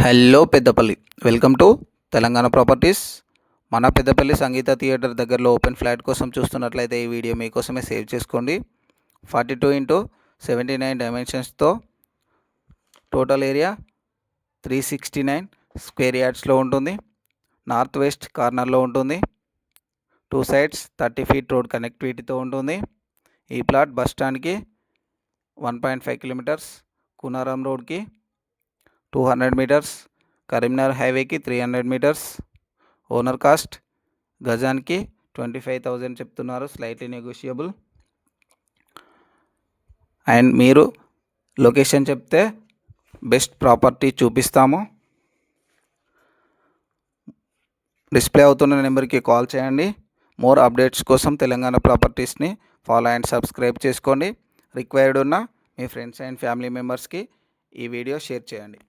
Hello Peddapalli, welcome to Telangana properties. మన పెద్దపల్లి సంగీత theatre దగ్గరలో open flat కోసం చూస్తున్నట్లయితే ఈ వీడియో మీకోసమే సేవ్ చేసుకోండి. 42x79 డైమెన్షన్స్తో టోటల్ ఏరియా 369 స్క్వేర్ యార్డ్స్లో ఉంటుంది. నార్త్ వెస్ట్ కార్నర్లో ఉంటుంది. 2 సైడ్స్ 30 ఫీట్ రోడ్ కనెక్టివిటీతో ఉంటుంది. ఈ ప్లాట్ బస్ స్టాండ్కి 1.5 కిలోమీటర్స్, కునారం రోడ్కి 200 మీటర్స్, కరీంనగర్ హైవేకి 300 మీటర్స్. ఓనర్ కాస్ట్ గజానికి 25,000 చెప్తున్నారు, స్లైట్లీ నెగోషియబుల్. అండ్ మీరు లొకేషన్ చెప్తే బెస్ట్ ప్రాపర్టీ చూపిస్తాము. డిస్ప్లే అవుతున్న నెంబర్కి కాల్ చేయండి. మోర్ అప్డేట్స్ కోసం తెలంగాణ ప్రాపర్టీస్ని ఫాలో అండ్ సబ్స్క్రైబ్ చేసుకోండి. రిక్వైర్డ్ ఉన్న మీ ఫ్రెండ్స్ అండ్ ఫ్యామిలీ మెంబర్స్కి ఈ వీడియో షేర్ చేయండి.